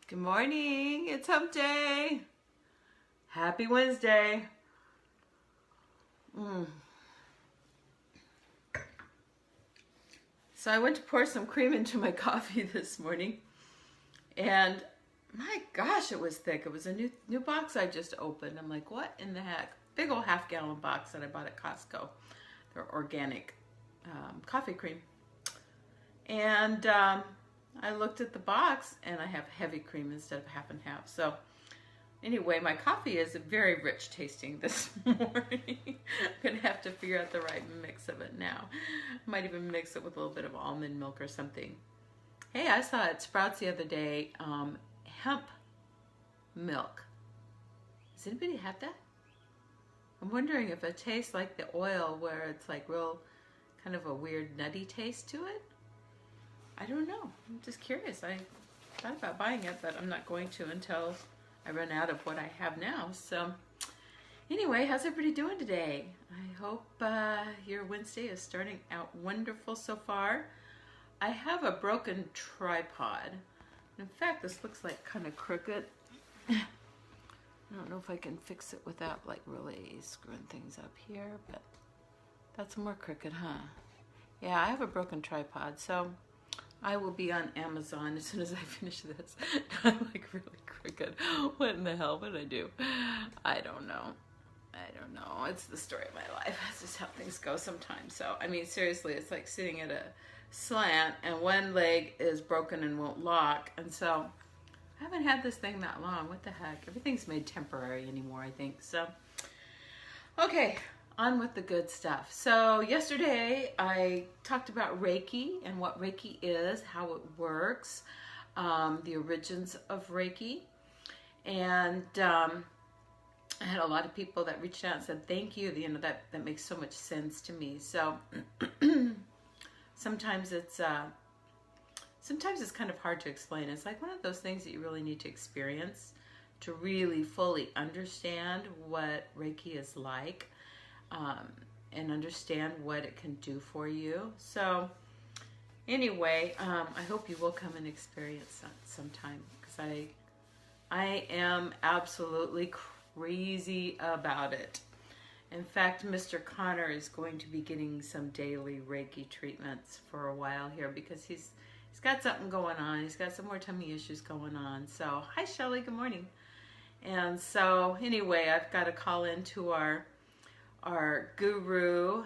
Good morning. It's hump day. Happy Wednesday. So I went to pour some cream into my coffee this morning, and my gosh, it was thick. It was a new box I just opened. I'm like, what in the heck? Big old half-gallon box that I bought at Costco. They're organic coffee cream. And I looked at the box, and I have heavy cream instead of half and half. So anyway, my coffee is very rich tasting this morning. I'm going to have to figure out the right mix of it now. I might even mix it with a little bit of almond milk or something. Hey, I saw at Sprouts the other day, hemp milk. Does anybody have that? I'm wondering if it tastes like the oil, where it's like real kind of a weird nutty taste to it. I don't know. I'm just curious. I thought about buying it, but I'm not going to until I run out of what I have now. So anyway, how's everybody doing today? I hope your Wednesday is starting out wonderful so far. I have a broken tripod. In fact, this looks like kind of crooked. I don't know if I can fix it without like really screwing things up here, but that's more crooked, huh? Yeah, I have a broken tripod, so I will be on Amazon as soon as I finish this. I'm like really crooked. What in the hell would I do? I don't know. It's the story of my life. That's just how things go sometimes. So, I mean, seriously, it's like sitting at a slant and one leg is broken and won't lock. And so I haven't had this thing that long. What the heck? Everything's made temporary anymore, I think. So, okay. On with the good stuff. So yesterday I talked about Reiki and what Reiki is, how it works, the origins of Reiki. And I had a lot of people that reached out and said, thank you. You know, that makes so much sense to me. So sometimes it's kind of hard to explain. It's like one of those things that you really need to experience to really fully understand what Reiki is like. And understand what it can do for you. So anyway, I hope you will come and experience that sometime, because I am absolutely crazy about it. In fact, Mr. Connor is going to be getting some daily Reiki treatments for a while here, because he's got something going on. He's got some more tummy issues going on. So hi Shelley, good morning. And so anyway, I've got to call into our guru,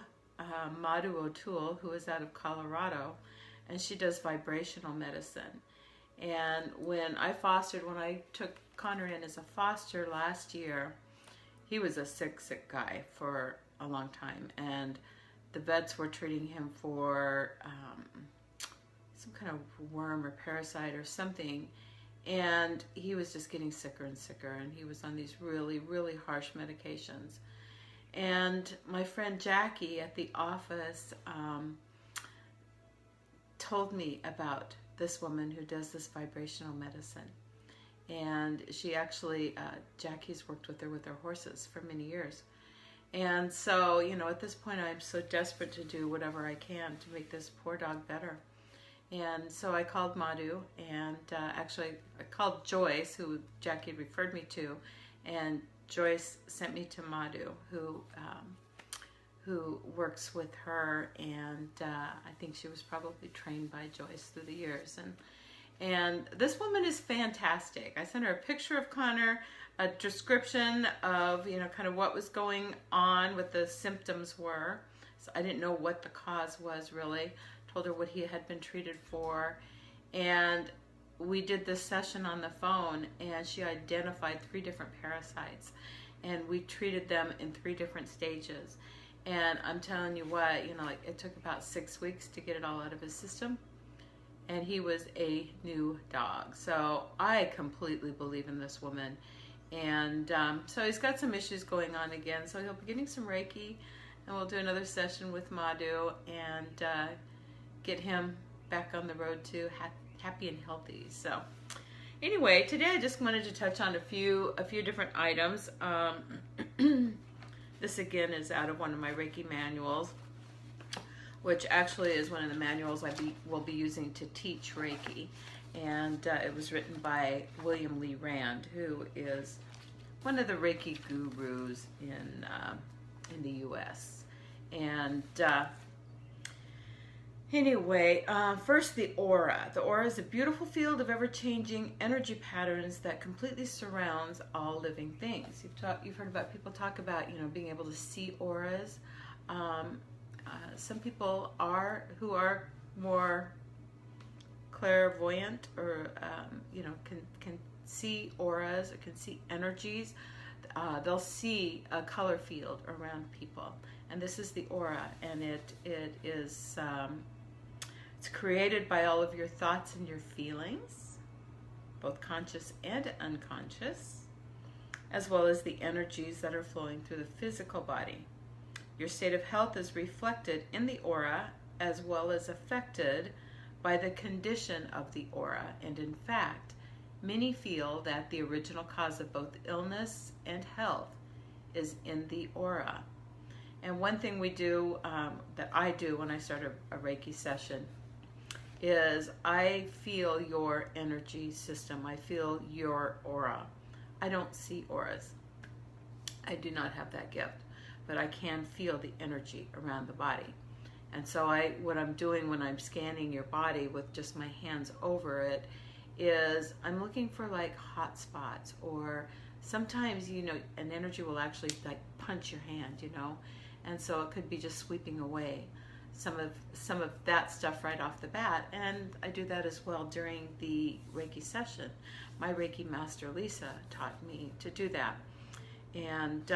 Madhu O'Toole, who is out of Colorado, and she does vibrational medicine. And when I took Connor in as a foster last year, he was a sick guy for a long time, and the vets were treating him for some kind of worm or parasite or something, and he was just getting sicker and sicker, and he was on these really harsh medications. And my friend Jackie at the office told me about this woman who does this vibrational medicine. And she actually, Jackie's worked with her horses for many years. And so, you know, at this point I'm so desperate to do whatever I can to make this poor dog better. And so I called Madhu, and actually I called Joyce, who Jackie referred me to, and Joyce sent me to Madhu, who works with her, and I think she was probably trained by Joyce through the years. And this woman is fantastic. I sent her a picture of Connor, a description of, you know, kind of what was going on, what the symptoms were. So I didn't know what the cause was really. Told her what he had been treated for, and we did this session on the phone, and she identified 3 different parasites, and we treated them in 3 different stages. And I'm telling you what, you know, like it took about 6 weeks to get it all out of his system, and he was a new dog. So I completely believe in this woman. And so he's got some issues going on again, so he'll be getting some Reiki, and we'll do another session with Madhu and get him back on the road to happy and healthy. So anyway, today I just wanted to touch on a few different items. This again is out of one of my Reiki manuals, which actually is one of the manuals will be using to teach Reiki. and it was written by William Lee Rand, who is one of the Reiki gurus in the U.S. And anyway, first the aura. The aura is a beautiful field of ever-changing energy patterns that completely surrounds all living things. You've heard about people talk about, being able to see auras. Some people who are more clairvoyant, or can see auras, or can see energies. They'll see a color field around people, and this is the aura, and it is it's created by all of your thoughts and your feelings, both conscious and unconscious, as well as the energies that are flowing through the physical body. Your state of health is reflected in the aura, as well as affected by the condition of the aura, and in fact, many feel that the original cause of both illness and health is in the aura. And one thing we do, that I do when I start a Reiki session, is I feel your energy system. I feel your aura. I don't see auras. I do not have that gift, but I can feel the energy around the body. And so what I'm doing when I'm scanning your body with just my hands over it is I'm looking for like hot spots, or sometimes, an energy will actually like punch your hand, and so it could be just sweeping away some of that stuff right off the bat. And I do that as well during the Reiki session. My Reiki master Lisa taught me to do that, and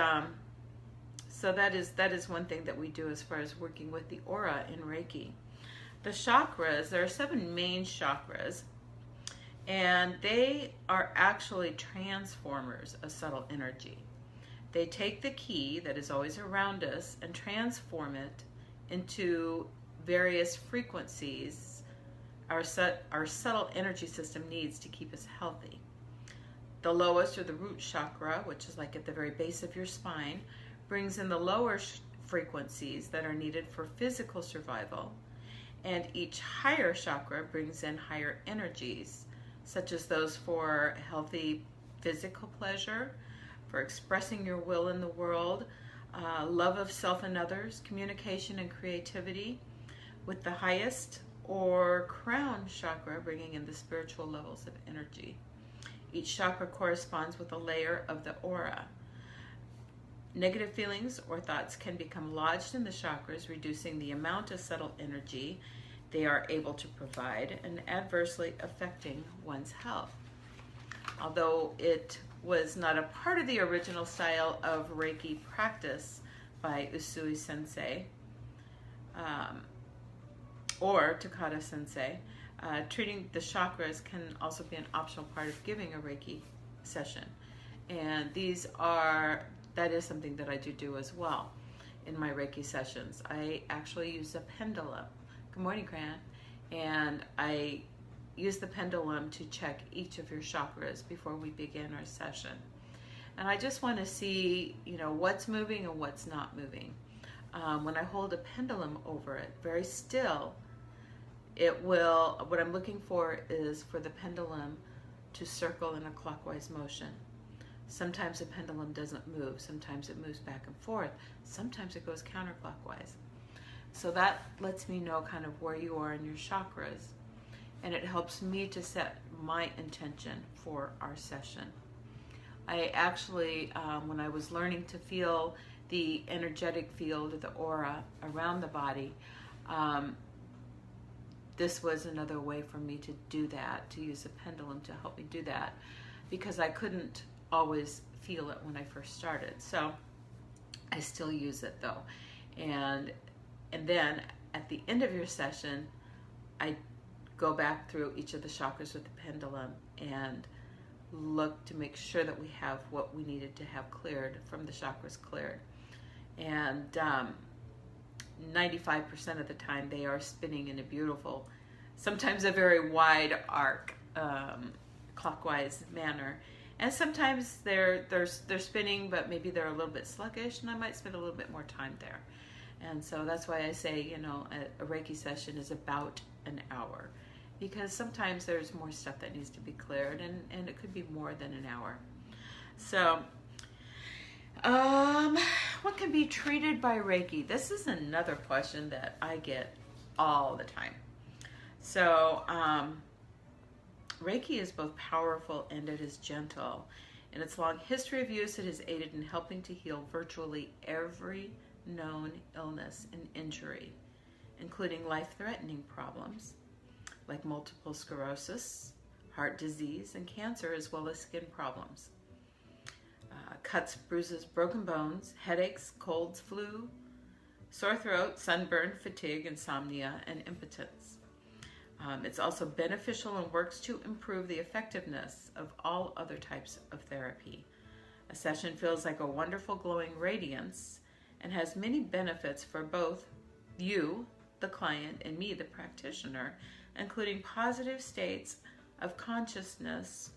so that is one thing that we do as far as working with the aura in Reiki. The chakras, there are 7 main chakras, and they are actually transformers of subtle energy. They take the key that is always around us and transform it into various frequencies our subtle energy system needs to keep us healthy. The lowest, or the root chakra, which is like at the very base of your spine, brings in the lower frequencies that are needed for physical survival, and each higher chakra brings in higher energies, such as those for healthy physical pleasure, for expressing your will in the world, love of self and others, communication and creativity, with the highest or crown chakra bringing in the spiritual levels of energy. Each chakra corresponds with a layer of the aura. Negative feelings or thoughts can become lodged in the chakras, reducing the amount of subtle energy they are able to provide and adversely affecting one's health. Although it was not a part of the original style of Reiki practice by Usui Sensei or Takata Sensei, treating the chakras can also be an optional part of giving a Reiki session. And that is something that I do as well in my Reiki sessions. I actually use a pendulum. Good morning, Cran. And I use the pendulum to check each of your chakras before we begin our session. And I just want to see, what's moving and what's not moving. When I hold a pendulum over it, very still, what I'm looking for is for the pendulum to circle in a clockwise motion. Sometimes the pendulum doesn't move. Sometimes it moves back and forth. Sometimes it goes counterclockwise. So that lets me know kind of where you are in your chakras. And it helps me to set my intention for our session. I actually, when I was learning to feel the energetic field of the aura around the body, this was another way for me to do that, to use a pendulum to help me do that, because I couldn't always feel it when I first started. So I still use it though. And then at the end of your session, I go back through each of the chakras with the pendulum and look to make sure that we have what we needed to have cleared from the chakras cleared. And 95% of the time they are spinning in a beautiful, sometimes a very wide arc, clockwise manner. And sometimes they're spinning, but maybe they're a little bit sluggish, and I might spend a little bit more time there. And so that's why I say, a Reiki session is about an hour. because sometimes there's more stuff that needs to be cleared, and it could be more than an hour. So, what can be treated by Reiki? This is another question that I get all the time. So, Reiki is both powerful and it is gentle. In its long history of use, it has aided in helping to heal virtually every known illness and injury, including life-threatening problems like multiple sclerosis, heart disease, and cancer, as well as skin problems. Cuts, bruises, broken bones, headaches, colds, flu, sore throat, sunburn, fatigue, insomnia, and impotence. It's also beneficial and works to improve the effectiveness of all other types of therapy. A session feels like a wonderful glowing radiance and has many benefits for both you, the client, and me, the practitioner, including positive states of consciousness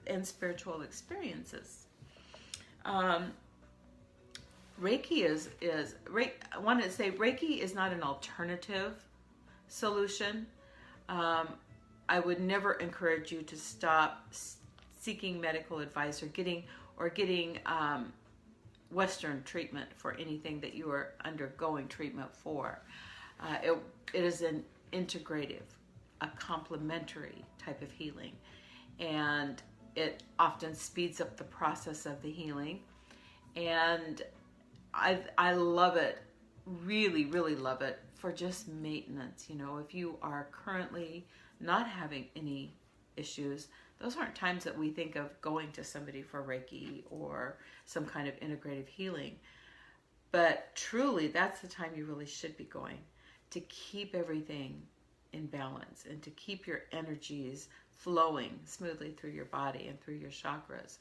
and spiritual experiences. Reiki I want to say Reiki is not an alternative solution. I would never encourage you to stop seeking medical advice or getting Western treatment for anything that you are undergoing treatment for. It is an integrative, a complementary type of healing, and it often speeds up the process of the healing. And I love it, really, really love it for just maintenance. You know, if you are currently not having any issues, those aren't times that we think of going to somebody for Reiki or some kind of integrative healing. But truly, that's the time you really should be going, to keep everything in balance and to keep your energies flowing smoothly through your body and through your chakras.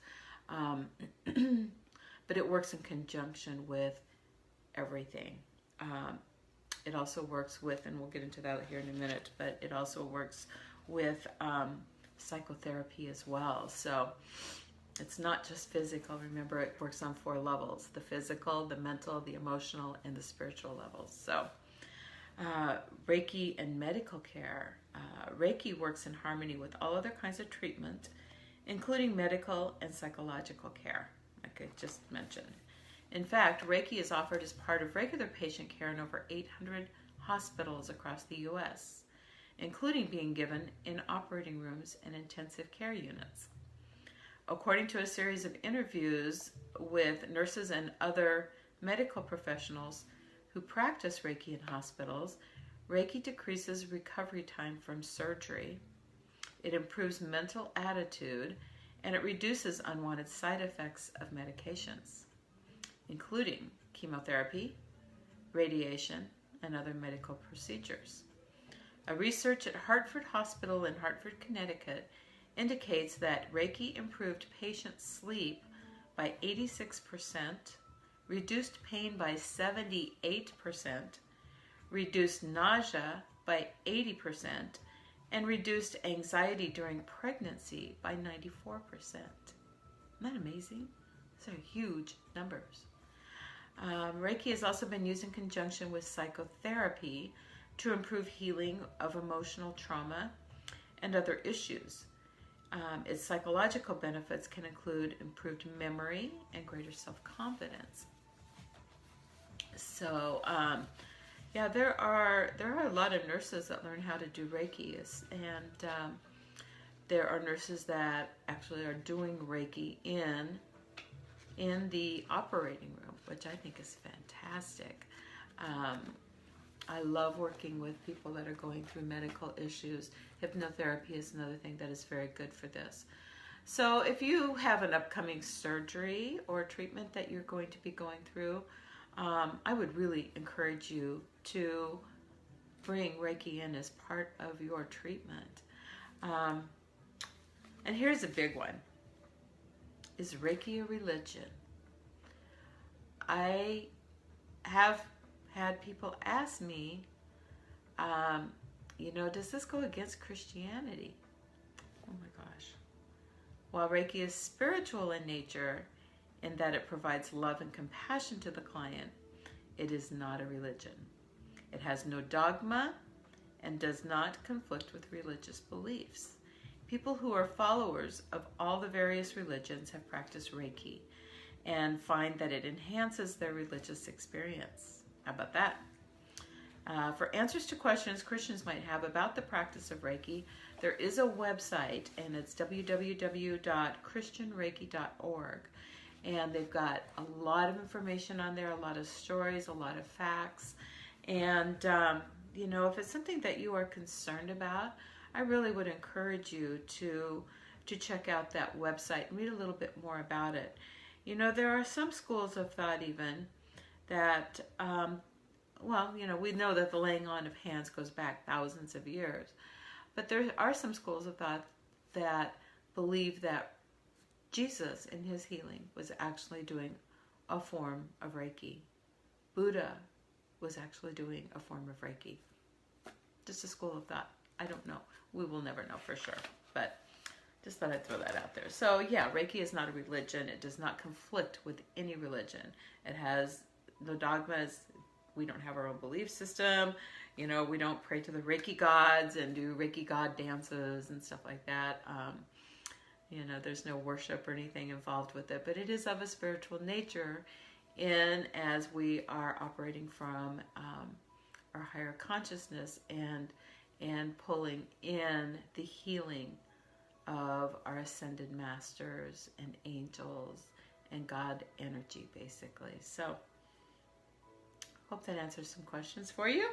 But it works in conjunction with everything. It also works with, and we'll get into that here in a minute, but it also works with psychotherapy as well. So it's not just physical. Remember, it works on 4 levels: the physical, the mental, the emotional, and the spiritual levels. So Reiki and medical care. Reiki works in harmony with all other kinds of treatment, including medical and psychological care, like I just mentioned. In fact, Reiki is offered as part of regular patient care in over 800 hospitals across the U.S., including being given in operating rooms and intensive care units. According to a series of interviews with nurses and other medical professionals who practice Reiki in hospitals, Reiki decreases recovery time from surgery, it improves mental attitude, and it reduces unwanted side effects of medications, including chemotherapy, radiation, and other medical procedures. A research at Hartford Hospital in Hartford, Connecticut indicates that Reiki improved patient sleep by 86%, reduced pain by 78%, reduced nausea by 80%, and reduced anxiety during pregnancy by 94%. Isn't that amazing? These are huge numbers. Reiki has also been used in conjunction with psychotherapy to improve healing of emotional trauma and other issues. Its psychological benefits can include improved memory and greater self-confidence. So, yeah, there are a lot of nurses that learn how to do Reiki, and there are nurses that actually are doing Reiki in the operating room, which I think is fantastic. I love working with people that are going through medical issues. Hypnotherapy is another thing that is very good for this. So if you have an upcoming surgery or treatment that you're going to be going through, I would really encourage you to bring Reiki in as part of your treatment. And here's a big one. Is Reiki a religion? I have had people ask me, does this go against Christianity? Oh my gosh. While Reiki is spiritual in nature, in that it provides love and compassion to the client, it is not a religion. It has no dogma and does not conflict with religious beliefs. People who are followers of all the various religions have practiced Reiki and find that it enhances their religious experience. How about that? For answers to questions Christians might have about the practice of Reiki, there is a website, and it's www.christianreiki.org. And they've got a lot of information on there, a lot of stories, a lot of facts. And, if it's something that you are concerned about, I really would encourage you to check out that website and read a little bit more about it. There are some schools of thought even that, we know that the laying on of hands goes back thousands of years. But there are some schools of thought that believe that Jesus in his healing was actually doing a form of Reiki. Buddha was actually doing a form of Reiki. Just a school of thought. I don't know. We will never know for sure. But just thought I'd throw that out there. So yeah, Reiki is not a religion. It does not conflict with any religion. It has no dogmas. We don't have our own belief system. We don't pray to the Reiki gods and do Reiki god dances and stuff like that. There's no worship or anything involved with it, but it is of a spiritual nature as we are operating from our higher consciousness and pulling in the healing of our ascended masters and angels and God energy, basically. So hope that answers some questions for you.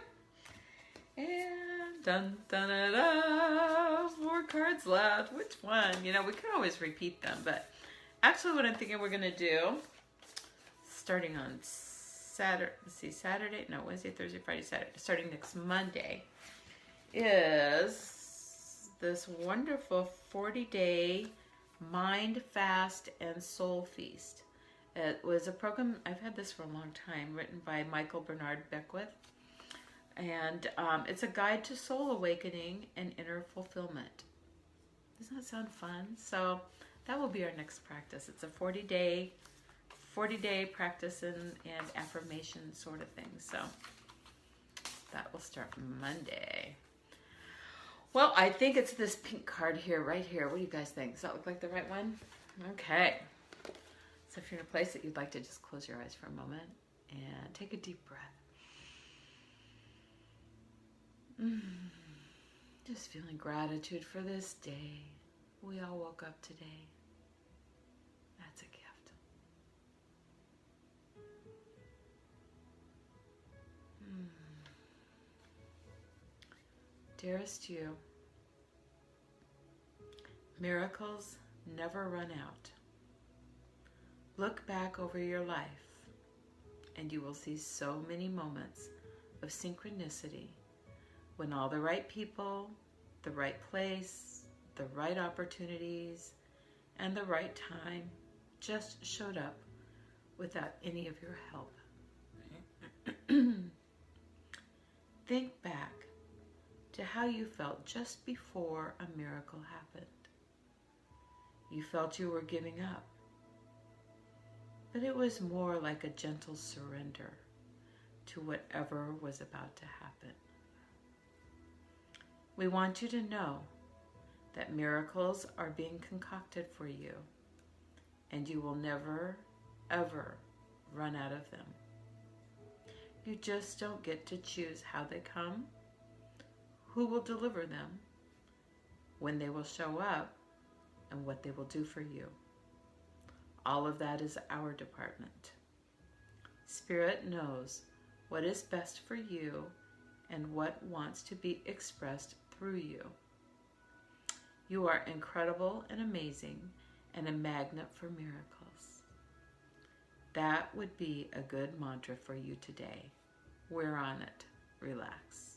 And dun dun dun dun, 4 cards left. Which one? We can always repeat them, but actually what I'm thinking we're going to do, starting on Wednesday, Thursday, Friday, Saturday, starting next Monday, is this wonderful 40-day mind fast and soul feast. It was a program, I've had this for a long time, written by Michael Bernard Beckwith. And it's a guide to soul awakening and inner fulfillment. Doesn't that sound fun? So that will be our next practice. It's a 40-day practice and affirmation sort of thing. So that will start Monday. Well, I think it's this pink card here, right here. What do you guys think? Does that look like the right one? Okay. So if you're in a place that you'd like to just close your eyes for a moment and take a deep breath. Just feeling gratitude for this day. We all woke up today. That's a gift. Dearest you, miracles never run out. Look back over your life and you will see so many moments of synchronicity when all the right people, the right place, the right opportunities, and the right time just showed up without any of your help. Think back to how you felt just before a miracle happened. You felt you were giving up, but it was more like a gentle surrender to whatever was about to happen. We want you to know that miracles are being concocted for you, and you will never, ever run out of them. You just don't get to choose how they come, who will deliver them, when they will show up, and what they will do for you. All of that is our department. Spirit knows what is best for you and what wants to be expressed through you. You are incredible and amazing and a magnet for miracles. That would be a good mantra for you today. We're on it. Relax.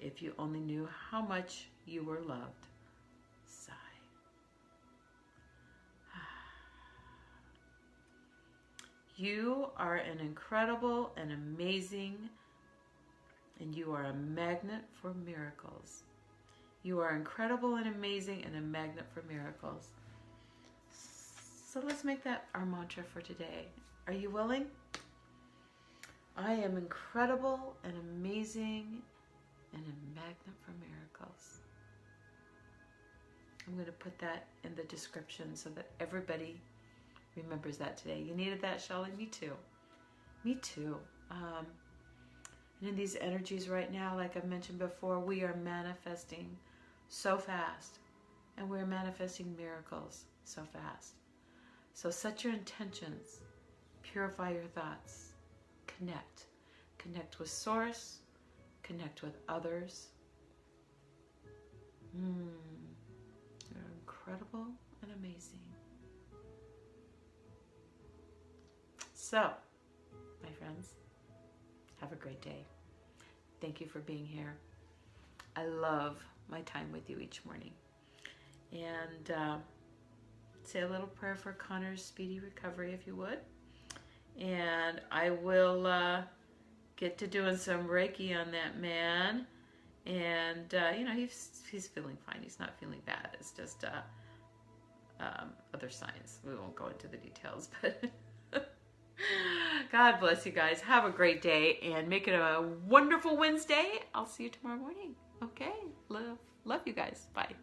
If you only knew how much you were loved. Sigh. You are an incredible and amazing, and you are a magnet for miracles. You are incredible and amazing and a magnet for miracles. So let's make that our mantra for today. Are you willing? I am incredible and amazing and a magnet for miracles. I'm going to put that in the description so that everybody remembers that today. You needed that, Shelley? Me too. Me too. And in these energies right now, like I've mentioned before, we are manifesting so fast. And we're manifesting miracles so fast. So set your intentions. Purify your thoughts. Connect. Connect with Source. Connect with others. You're incredible and amazing. So, my friends, have a great day. Thank you for being here. I love my time with you each morning. And say a little prayer for Connor's speedy recovery, if you would. And I will get to doing some Reiki on that man. And, you know, he's feeling fine. He's not feeling bad. It's just other signs. We won't go into the details, but God bless you guys. Have a great day and make it a wonderful Wednesday. I'll see you tomorrow morning. Okay? Love you guys. Bye.